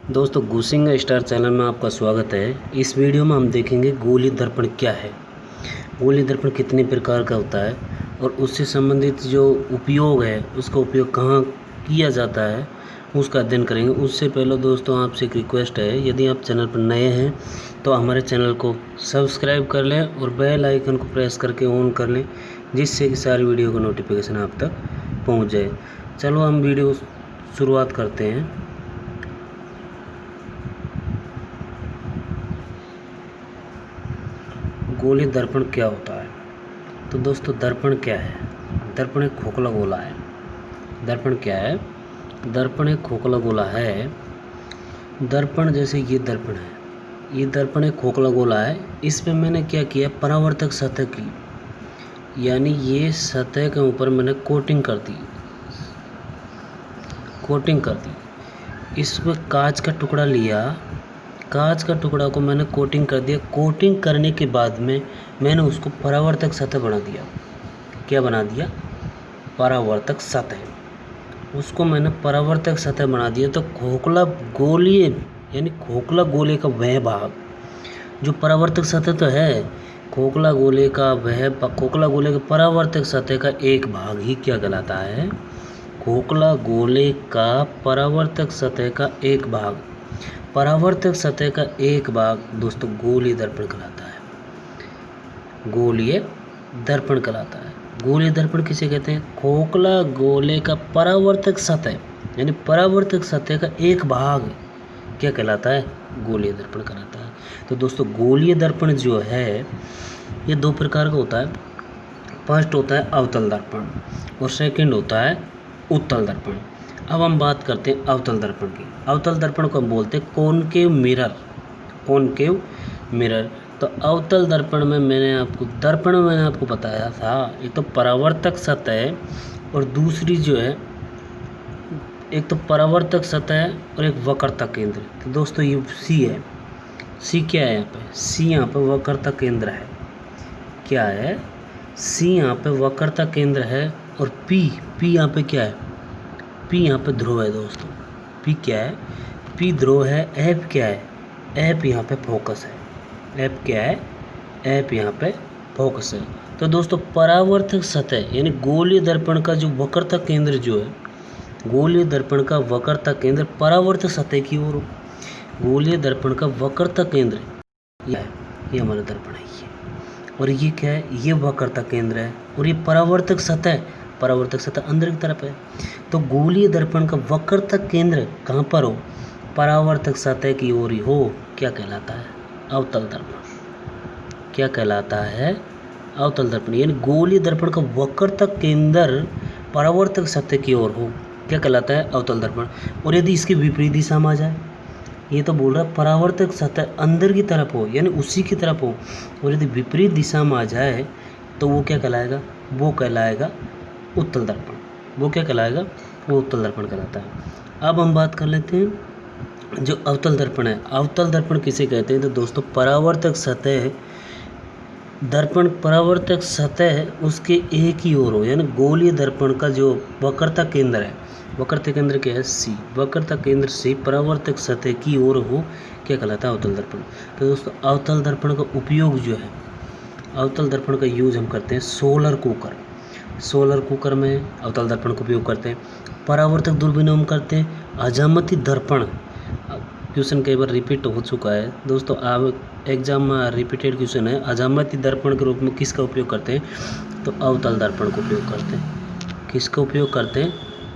दोस्तों घुसेंगा star channel में आपका स्वागत है। इस वीडियो में हम देखेंगे गोलीय दर्पण क्या है, गोलीय दर्पण कितने प्रकार का होता है और उससे संबंधित जो उपयोग है उसका उपयोग कहाँ किया जाता है उसका अध्ययन करेंगे। उससे पहले दोस्तों आपसे एक रिक्वेस्ट है, यदि आप चैनल पर नए हैं तो हमारे चैनल को सब्सक्राइब कर लें और बेल आइकन को प्रेस करके ऑन कर लें, जिससे कि सारी वीडियो का नोटिफिकेशन आप तक पहुँच जाए। चलो हम वीडियो शुरुआत करते हैं। गोलीय दर्पण क्या होता है? तो दोस्तों दर्पण क्या है? दर्पण एक खोखला गोला है। दर्पण क्या है? दर्पण एक खोखला गोला है। दर्पण जैसे ये दर्पण है, ये दर्पण एक खोखला गोला है। इस पे मैंने क्या किया, परावर्तक सतह की, यानी ये सतह के ऊपर मैंने कोटिंग कर दी, कोटिंग कर दी। इसमें कांच का टुकड़ा लिया, कांच का टुकड़ा को मैंने कोटिंग कर दिया। कोटिंग करने के बाद में मैंने उसको परावर्तक सतह बना दिया। क्या बना दिया? परावर्तक सतह। उसको मैंने परावर्तक सतह बना दिया। तो खोखला गोलीय यानी खोखला गोले का वह भाग जो परावर्तक सतह तो है, खोखला गोले का वह खोखला गोले के परावर्तक सतह का एक भाग ही क्या कहलाता है? खोखला गोले का परावर्तक सतह का एक भाग, परावर्तक सतह का एक भाग दोस्तों गोलीय दर्पण कहलाता है। गोलीय दर्पण कहलाता है। गोलीय दर्पण किसे कहते हैं? खोखला गोले का परावर्तक सतह यानी परावर्तक सतह का एक भाग क्या कहलाता है? गोलीय दर्पण कहलाता है। तो दोस्तों गोलीय दर्पण जो है ये दो प्रकार का होता है। फर्स्ट होता है अवतल दर्पण और सेकंड होता है उत्तल दर्पण। अब हम बात करते हैं अवतल दर्पण की। अवतल दर्पण को हम बोलते हैं कॉनकेव मिरर, कॉनकेव मिरर। तो अवतल दर्पण में मैंने आपको बताया था, एक तो परावर्तक सतह और दूसरी जो है, एक तो परावर्तक सतह और एक वक्रता केंद्र। तो दोस्तों ये सी है। सी क्या है यहाँ पे? सी यहाँ पे वक्रता केंद्र है। क्या है? सी यहाँ पे वक्रता केंद्र है। और पी यहाँ पे क्या है? पी यहाँ पे ध्रुव है दोस्तों। पी क्या है? पी ध्रुव है। एफ क्या है? एफ यहाँ पे फोकस है। एफ क्या है? एफ यहाँ पे फोकस है। तो दोस्तों परावर्तक सतह यानी गोलीय दर्पण का जो वक्रता केंद्र जो है, गोलीय दर्पण का वक्रता केंद्र परावर्तक सतह की ओर, गोलीय दर्पण का वक्रता केंद्र यह है, ये हमारा दर्पण है ये। और ये क्या है? ये वक्रता केंद्र है। और ये परावर्तक सतह अंदर की तरफ है। तो गोलीय दर्पण का वक्रता केंद्र कहाँ पर हो? परावर्तक सतह की ओर ही हो। क्या कहलाता है? अवतल दर्पण। क्या कहलाता है? अवतल दर्पण। यानी गोलीय दर्पण का वक्रता केंद्र परावर्तक सतह की ओर हो, क्या कहलाता है? अवतल दर्पण। और यदि इसके विपरीत दिशा में आ जाए, ये तो बोल रहा है परावर्तक सतह अंदर की तरफ हो यानी उसी की तरफ हो, और यदि विपरीत दिशा में आ जाए तो वो क्या कहलाएगा? वो कहलाएगा उत्तल दर्पण। वो क्या कहलाएगा? वो उत्तल दर्पण कहलाता है। अब हम बात कर लेते हैं जो अवतल दर्पण है। अवतल दर्पण किसे कहते हैं? तो दोस्तों परावर्तक सतह, दर्पण परावर्तक सतह उसके एक ही ओर हो, यानी गोलीय दर्पण का जो वक्रता केंद्र है, वक्रता केंद्र क्या है? सी। वक्रता केंद्र से परावर्तक सतह की ओर हो, क्या कहलाता है? अवतल दर्पण। तो दोस्तों अवतल दर्पण का उपयोग जो है, अवतल दर्पण का यूज हम करते हैं सोलर कुकर। सोलर कुकर में अवतल दर्पण का उपयोग करते हैं। परावर्तक दूरबीनों में करते हैं। अजामती दर्पण, क्वेश्चन कई बार रिपीट हो चुका है दोस्तों, आप एग्जाम में रिपीटेड क्वेश्चन है। अजामती दर्पण के रूप में किसका उपयोग करते हैं? तो अवतल दर्पण का उपयोग करते हैं। किसका उपयोग करते हैं?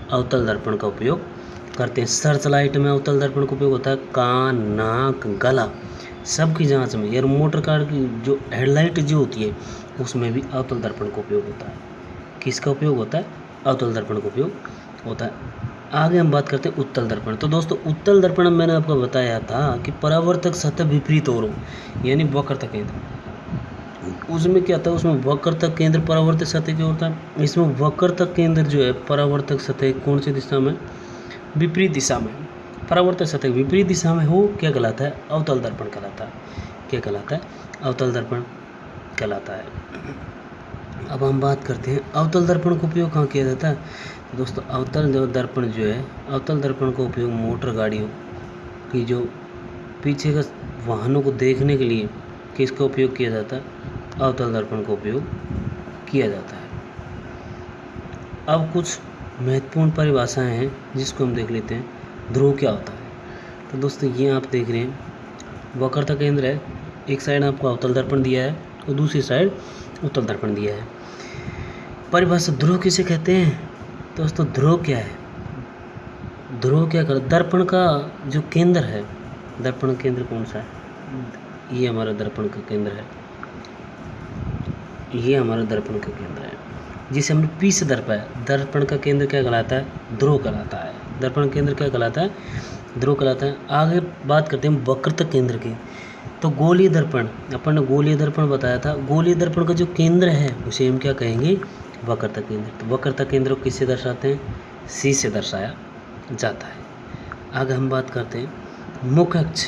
अवतल दर्पण का उपयोग करते हैं। सर्च लाइट में अवतल दर्पण का उपयोग होता है। कान, नाक, गला सबकी जांच में, यार मोटर कार की जो हेडलाइट जो होती है उसमें भी अवतल दर्पण का उपयोग होता है। किसका उपयोग होता है? अवतल दर्पण का उपयोग होता है। आगे हम बात करते हैं उत्तल दर्पण। तो दोस्तों उत्तल दर्पण में मैंने आपको बताया था कि परावर्तक सतह विपरीत ओर हो, यानी वक्रता केंद्र। उसमें क्या था? उसमें वक्रता केंद्र परावर्तक सतह की ओर था। इसमें वक्रता केंद्र जो है परावर्तक सतह कौन सी दिशा में? विपरीत दिशा में। परावर्तक सतह विपरीत दिशा में हो, क्या कहलाता है? अवतल दर्पण कहलाता है। क्या कहलाता है? अवतल दर्पण कहलाता है। अब हम बात करते हैं अवतल दर्पण का उपयोग कहाँ किया जाता है। दोस्तों अवतल दर्पण जो है, अवतल दर्पण का उपयोग मोटर गाड़ियों, कि जो पीछे का वाहनों को देखने के लिए किसका उपयोग किया जाता है, अवतल दर्पण का उपयोग किया जाता है। अब कुछ महत्वपूर्ण परिभाषाएं हैं जिसको हम देख लेते हैं। ध्रुव क्या होता है? तो दोस्तों ये आप देख रहे हैं वक्रता केंद्र है, एक साइड आपको अवतल दर्पण दिया है और दूसरी साइड उत्तल दर्पण दिया है। परिभाषा ध्रुव किसे कहते हैं? दोस्तों ध्रुव क्या है? ध्रुव क्या कर, दर्पण का जो केंद्र है, दर्पण केंद्र कौन सा है? ये हमारा दर्पण का केंद्र है, ये हमारा दर्पण का केंद्र है जिसे हमने पी से दर्पा है। दर्पण का केंद्र क्या कहलाता है? ध्रुव कहलाता है। दर्पण केंद्र क्या कहलाता है? ध्रुव कहलाता है। आगे बात करते हैं वक्रता केंद्र की। तो गोलीय दर्पण, अपन ने गोलीय दर्पण बताया था। गोलीय दर्पण का जो केंद्र है उसे हम क्या कहेंगे? वक्रता केंद्र। तो वक्रता केंद्र को किससे दर्शाते हैं? सी से दर्शाया जाता है। आगे हम बात करते हैं मुख्य अक्ष।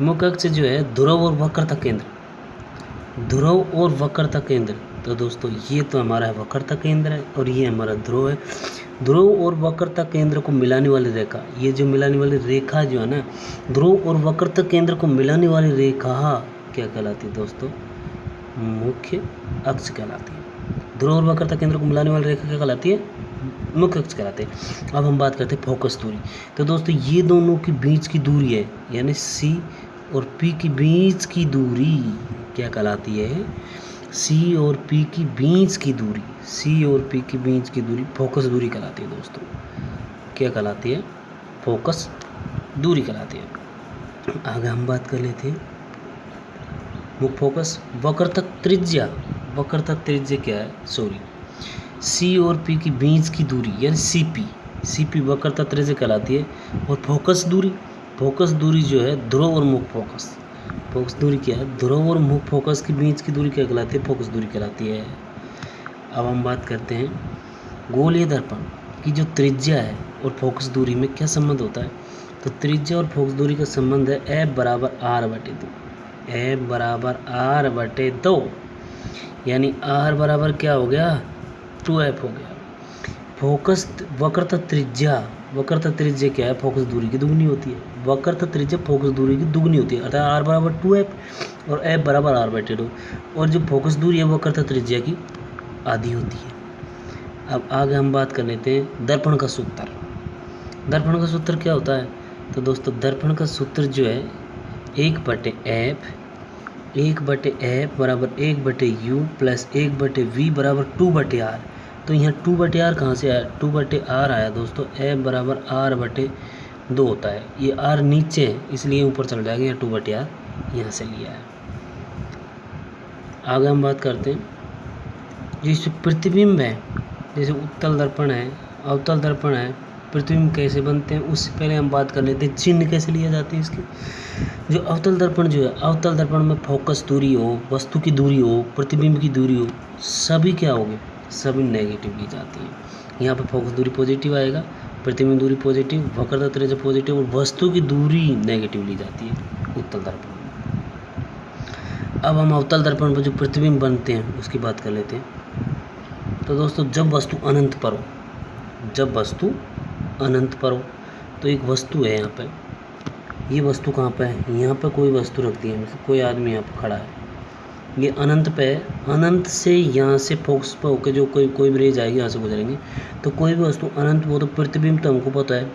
मुख्य अक्ष जो है ध्रुव और वक्रता केंद्र, ध्रुव और वक्रता केंद्र। तो दोस्तों ये तो हमारा है वक्रता केंद्र है और ये हमारा ध्रुव है। ध्रुव और वक्रता केंद्र को मिलाने वाली रेखा, ये जो मिलाने वाली रेखा जो है ना, ध्रुव और वक्रता केंद्र को मिलाने वाली रेखा क्या कहलाती है दोस्तों? मुख्य अक्ष कहलाती है। ध्रुव और वक्रता केंद्र को मिलाने वाली रेखा क्या कहलाती है? मुख्य अक्ष कहलाते हैं। अब हम बात करते हैं फोकस दूरी। तो दोस्तों ये दोनों के बीच की दूरी है, यानी सी और पी के बीच की दूरी क्या कहलाती है? सी और पी की बीच की दूरी, सी और पी की बीच की दूरी फोकस दूरी कहलाती है दोस्तों। क्या कहलाती है? फोकस दूरी कहलाती है। आगे हम बात कर लेते हैं मुख्य फोकस। वक्रता त्रिज्या, वक्रता त्रिज्या क्या है? सी और पी की बीच की दूरी यानी सीपी, सीपी वक्रता त्रिज्या कहलाती है। और फोकस दूरी, फोकस दूरी जो है ध्रुव और मुख्य फोकस, फोकस दूरी क्या है? ध्रुव और मुख्य फोकस के बीच की दूरी क्या कहलाती है? फोकस दूरी कहलाती है। अब हम बात करते हैं गोलीय दर्पण की जो त्रिज्या है और फोकस दूरी में क्या संबंध होता है? तो त्रिज्या और फोकस दूरी का संबंध है F बराबर R/2, F बराबर R/2, यानी R बराबर क्या हो गया? 2F हो गया। फोकस वक्रता त्रिज्या, वक्रता त्रिज्या क्या है? फोकस दूरी की दुगनी होती है। वक्रता त्रिज्या फोकस दूरी की दुगनी होती है, अर्थात R बराबर 2F और F बराबर R/2, और जो फोकस दूरी है वक्रता त्रिज्या की आधी होती है। अब आगे हम बात कर लेते हैं दर्पण का सूत्र। दर्पण का सूत्र क्या होता है? तो दोस्तों दर्पण का सूत्र जो है 1/F बराबर 1/U प्लस 1/V बराबर 2/R। तो यहाँ 2/R कहाँ से आया? 2/R आया दोस्तों। F बराबर R/2 होता है। ये R नीचे है इसलिए ऊपर चल जाएगा, यहाँ 2/R यहाँ से लिया है। आगे हम बात करते हैं जिससे प्रतिबिंब है, जैसे उत्तल दर्पण है, अवतल दर्पण है, प्रतिबिंब कैसे बनते हैं उससे पहले हम बात कर लेते हैं चिन्ह कैसे लिए जाते हैं इसके। जो अवतल दर्पण जो है, अवतल दर्पण में फोकस दूरी हो, वस्तु की दूरी हो, प्रतिबिंब की दूरी हो, सभी क्या होंगे? सभी नेगेटिव ली जाती है। यहाँ पे फोकस दूरी पॉजिटिव आएगा, प्रतिबिंब दूरी पॉजिटिव, वक्रता त्रिज्या पॉजिटिव और वस्तु की दूरी नेगेटिव ली जाती है उत्तल दर्पण में। अब हम अवतल दर्पण पर जो प्रतिबिंब बनते हैं उसकी बात कर लेते हैं। तो दोस्तों जब वस्तु अनंत पर हो, जब वस्तु अनंत पर हो, तो एक वस्तु है यहाँ पे, ये वस्तु कहाँ पे है? यहाँ पे कोई वस्तु रख दी है, कोई आदमी यहाँ पे खड़ा है, ये अनंत पे है। अनंत से यहाँ से फोकस पे होकर जो कोई भी रेज आएगी यहाँ से गुजरेंगे, तो कोई भी वस्तु अनंत हो तो प्रतिबिंब तो हमको पता है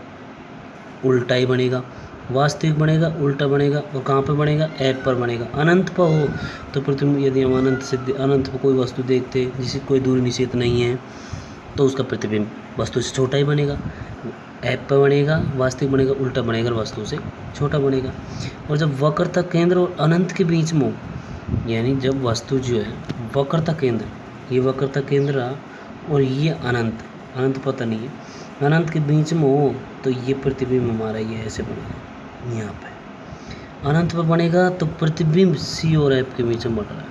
उल्टा ही बनेगा, वास्तविक बनेगा, उल्टा बनेगा, और कहाँ पे बनेगा? ऐप पर बनेगा। अनंत पर हो तो प्रतिबिंब, यदि हम अनंत पर कोई वस्तु देखते हैं जिसकी कोई दूरी निश्चित नहीं है तो उसका प्रतिबिंब वस्तु से छोटा ही बनेगा, ऐप पर बनेगा, वास्तविक बनेगा, उल्टा बनेगा, वस्तु से छोटा बनेगा। और जब वक्रता केंद्र और अनंत के बीच में हो, यानी जब वस्तु जो है वक्रता केंद्र, ये वक्रता केंद्र और ये अनंत, अनंत पता नहीं है, अनंत के बीच में हो तो ये प्रतिबिंब हमारा ये ऐसे बनेगा। यहाँ पे अनंत पर बनेगा तो प्रतिबिंब सी और एफ के बीच में बढ़ रहा है।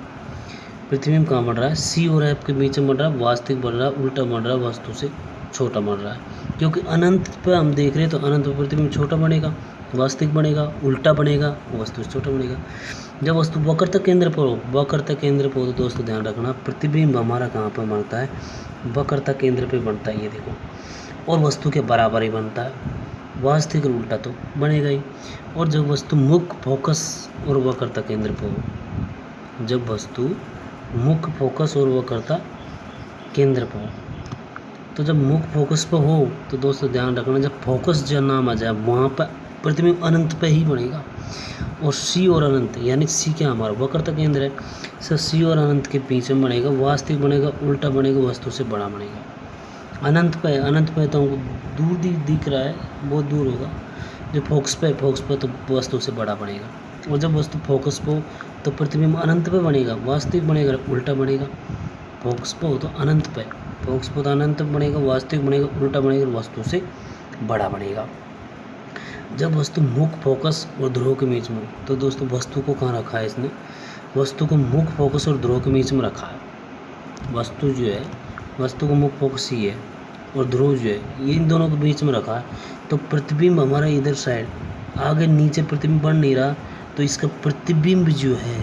प्रतिबिंब कहाँ बढ़ रहा है? सी और एफ के बीच में बढ़ रहा है, वास्तविक बढ़ रहा है, उल्टा बढ़ रहा है, वस्तु से छोटा बढ़ रहा है। क्योंकि अनंत पर हम देख रहे हैं तो अनंत पर प्रतिबिंब छोटा बनेगा, वास्तविक बनेगा, उल्टा बनेगा, वस्तु से छोटा बनेगा। जब वस्तु वक्रता केंद्र पर हो, वक्रता केंद्र पर हो तो दोस्तों ध्यान रखना प्रतिबिंब हमारा कहाँ पर बनता है? वक्रता केंद्र पे बनता है, ये देखो, और वस्तु के बराबर ही बनता है। वास्तविक और उल्टा तो बनेगा ही। और जब वस्तु मुख्य फोकस और वक्रता केंद्र पर हो, जब वस्तु मुख्य फोकस और वक्रता केंद्र पर हो, तो जब मुख्य फोकस पर हो तो दोस्तों ध्यान रखना, जब फोकस जहाँ नाम आ जाए वहाँ पर प्रतिबिंब अनंत पे ही बनेगा। और सी और अनंत, यानी सी क्या हमारा वक्रता केंद्र है, सर सी और अनंत के बीच में बनेगा, वास्तविक बनेगा, उल्टा बनेगा, वस्तु से बड़ा बनेगा। अनंत पे तो हमको दूर दिख रहा है, बहुत दूर होगा। जो फोकस पे तो वस्तु से बड़ा बनेगा। और जब वस्तु फोकस पे हो तो प्रतिबिंब अनंत पे बनेगा, वास्तविक बनेगा, उल्टा बनेगा। फोकस पे हो तो अनंत पे, फोकस पे तो अनंत बनेगा, वास्तविक बनेगा, उल्टा बनेगा, वस्तु से बड़ा बनेगा। जब वस्तु मुख्य फोकस और ध्रुव के बीच में हो, तो दोस्तों वस्तु को कहाँ रखा है इसने, वस्तु को मुख्य फोकस और ध्रुव के बीच में रखा है। वस्तु जो है, वस्तु को मुख्य फोकस ही है और ध्रुव जो है, ये इन दोनों के बीच में रखा है। तो प्रतिबिंब हमारा इधर साइड, आगे नीचे प्रतिबिंब बन नहीं रहा, तो इसका प्रतिबिंब जो है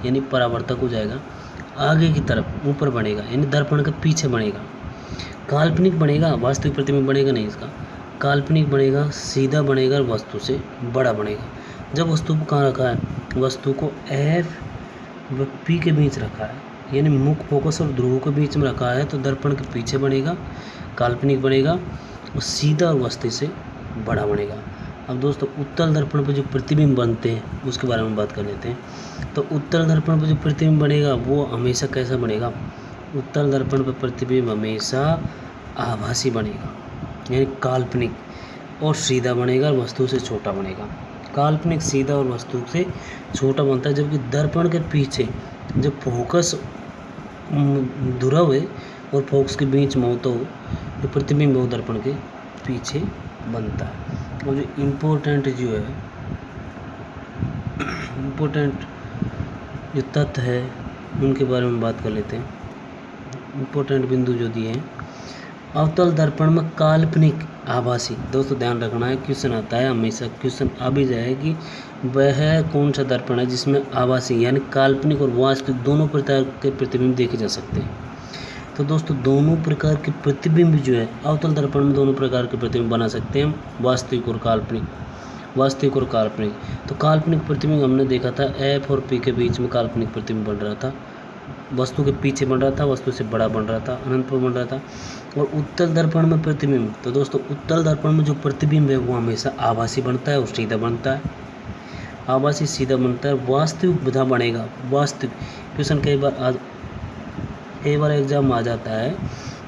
यानी परावर्तक हो जाएगा, आगे की तरफ ऊपर बनेगा, यानी दर्पण के पीछे बनेगा। काल्पनिक बनेगा, वास्तविक प्रतिबिंब बनेगा नहीं इसका, काल्पनिक बनेगा, सीधा बनेगा, वस्तु से बड़ा बनेगा। जब वस्तु को कहाँ रखा है, वस्तु को एफ व पी के बीच रखा है, यानी मुख्य फोकस और ध्रुव के बीच में रखा है, तो दर्पण के पीछे बनेगा, काल्पनिक बनेगा, और सीधा और वस्तु से बड़ा बनेगा। अब दोस्तों उत्तल दर्पण पर जो प्रतिबिंब बनते हैं उसके बारे में बात कर लेते हैं। तो उत्तल दर्पण पर जो प्रतिबिंब बनेगा वो हमेशा कैसा बनेगा, उत्तल दर्पण पर प्रतिबिंब हमेशा आभासी बनेगा, यानी काल्पनिक, और सीधा बनेगा, और वस्तु से छोटा बनेगा। काल्पनिक, सीधा और वस्तु से छोटा बनता है, जबकि दर्पण के पीछे जब फोकस ध्रुव है और फोकस के बीच में हो तो जो प्रतिबिंब हो दर्पण के पीछे बनता है। और जो इम्पोर्टेंट जो तथ्य है उनके बारे में बात कर लेते हैं। इम्पोर्टेंट बिंदु जो दिए हैं, अवतल दर्पण में काल्पनिक आभासी, दोस्तों ध्यान रखना है, क्वेश्चन आता है हमेशा, क्वेश्चन आ भी जाए कि वह कौन सा दर्पण है जिसमें आभासी यानी काल्पनिक और वास्तविक दोनों प्रकार के प्रतिबिंब देखे जा सकते हैं। तो दोस्तों दोनों प्रकार के प्रतिबिंब जो है अवतल दर्पण में दोनों प्रकार के प्रतिबिंब बना सकते हैं, वास्तविक और काल्पनिक। तो काल्पनिक प्रतिबिंब हमने देखा था एफ और पी के बीच में काल्पनिक प्रतिबिंब बन रहा था, वस्तु के पीछे बन रहा था, वस्तु से बड़ा बन रहा था, अनंत पर बन रहा था। और उत्तल दर्पण में प्रतिबिंब, तो दोस्तों उत्तल दर्पण में जो प्रतिबिंब है वो हमेशा आभासी बनता है और सीधा बनता है, आभासी सीधा बनता है। वास्तविक विधा बनेगा, वास्तविक क्वेश्चन कई बार एग्जाम आ जाता है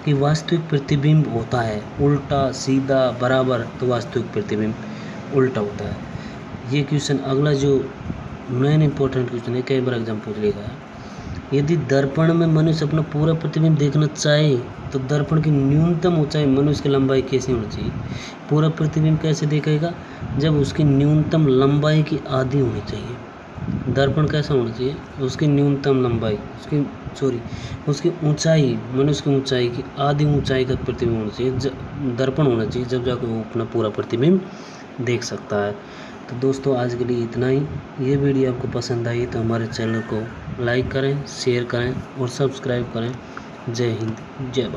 कि वास्तविक प्रतिबिंब होता है उल्टा, सीधा, बराबर, तो वास्तविक प्रतिबिंब उल्टा होता है। ये क्वेश्चन अगला जो मेन इंपॉर्टेंट क्वेश्चन है, कई बार एग्जाम पूछ लेगा, यदि दर्पण में मनुष्य अपना पूरा प्रतिबिंब देखना चाहे तो दर्पण की न्यूनतम ऊंचाई मनुष्य की लंबाई कैसी होनी चाहिए। पूरा प्रतिबिंब कैसे देखेगा, जब उसकी न्यूनतम लंबाई की आधी होनी चाहिए। दर्पण कैसा होना चाहिए, उसकी न्यूनतम लंबाई, उसकी ऊंचाई, मनुष्य की ऊंचाई की आधी ऊंचाई का प्रतिबिंब होना चाहिए, दर्पण होना चाहिए, जब जाकर वो अपना पूरा प्रतिबिंब देख सकता है। तो दोस्तों आज के लिए इतना ही। ये वीडियो आपको पसंद आई तो हमारे चैनल को लाइक करें, शेयर करें और सब्सक्राइब करें। जय हिंद, जय भारत।